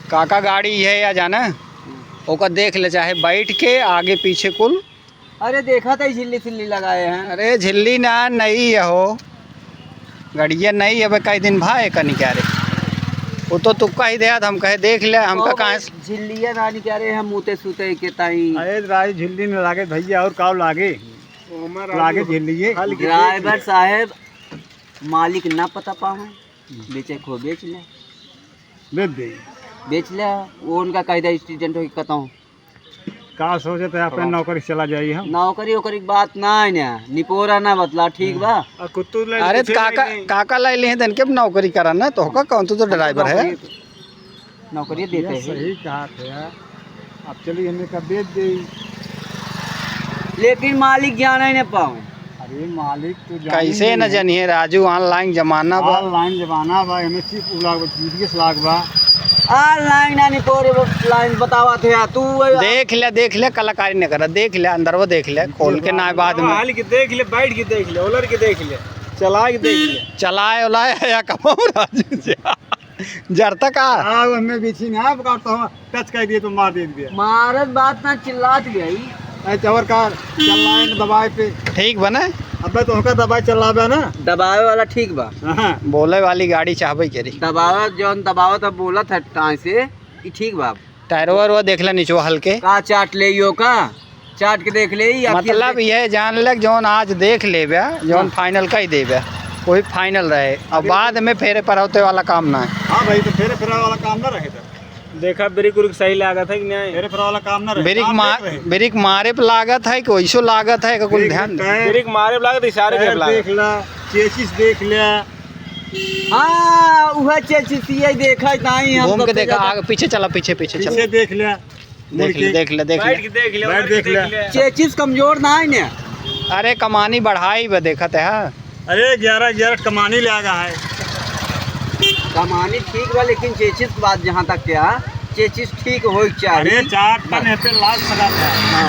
काका गाड़ी है या जाना ओका देख ले, चाहे बैठ के आगे पीछे कुल। अरे देखा था झिल्ली सिल्ली लगाए हैं। अरे झिल्ली ना नहीं है हो, गड़िया नहीं है कई दिन भाई कनी क्या रे, वो तो तुक्का ही दिया था, हम कहे देख ले, हमका कहाँ झिल्लिया रानी क्या रे हम मुते सुते के ताई। अरे राज झिल्ली में लागे भैया और काव लागे लागे झिल्ली। ड्राइवर साहब मालिक ना पता पावे, बेचे खो बेच ले बेच ले, वो उनका कायदा स्टूडेंट हो कहता का सोचे तो अपने नौकरी चला जाइए हम। नौकरी ओकरी की बात ना है ना, निपोरा ना बतला ठीक बा। अरे काका लाई ले तन के नौकरी करा ना, तो होगा कौन तो ड्राइवर है, नौकरी देते हैं। सही कहा था, अब चलिए हमें कब बेच दे, लेकिन मालिक जाना ही नहीं पाओ। अरे मालिक तो कैसे न जानिए राजू, ऑनलाइन जमाना बा, ऑनलाइन जमाना बा, हमें सिर्फ जीडीएस लाग बा, ऑनलाइन ना निपोरे लाइन बतावा थे तू। देख ले कलाकारी न करा, देख ले अंदर वो देख ले खोल के ना, बाद में हाल के देख ले, बैठ के देख ले, ओलर के देख ले, चला के देख ले, चलाए उलाए या कमाऊ राजू से जरता का हमें बीची ना पकड़ता हूँ, टच कर दिए तो मार दे दिया। मारत बात ना चिल्लात गई चवर का चलाए दबाए पे ठीक बने। अबे तो होकर दबाए चलावे ना, दबावे वाला ठीक बा, बोले वाली गाड़ी चाहबे करी, दबावा जौन दबावा तो बोला था टाइम से ई ठीक बा। टायरवर वो देख ले नीचो हल्के का चाट ले यो का चाट के देख ले, मतलब ये जान ले जौन आज देख ले बे, जौन फाइनल का ही दे बे, कोई फाइनल रहे, अब बाद में फेरे पर होते वाला काम ना है। हाँ भाई, तो फेरे फेरा वाला काम ना रहे, देखा ब्रेक उरिक सही लागत है कि नहीं, फेरे फेरा वाला काम ना रहे, ब्रेक मारे पे लागत है कि वैसो लागत है, कुल ध्यान ब्रेक मारे पे लागत, इशारे पे लागत, देख ला चेसिस देख लिया। हाँ वह चेसिस ये देखा नहीं, हम घूम के देखा, आगे पीछे चला, पीछे चला, देख लिया, देख ले चेसिस कमजोर ना है ना। अरे कमानी बढ़ाई बे देखत है। अरे 11 कमानी लगा है, कमानी ठीक बा, लेकिन चेचिस बात जहाँ तक क्या चेचिस ठीक हो चाहिए। अरे 4 टन पे लाख सजा था।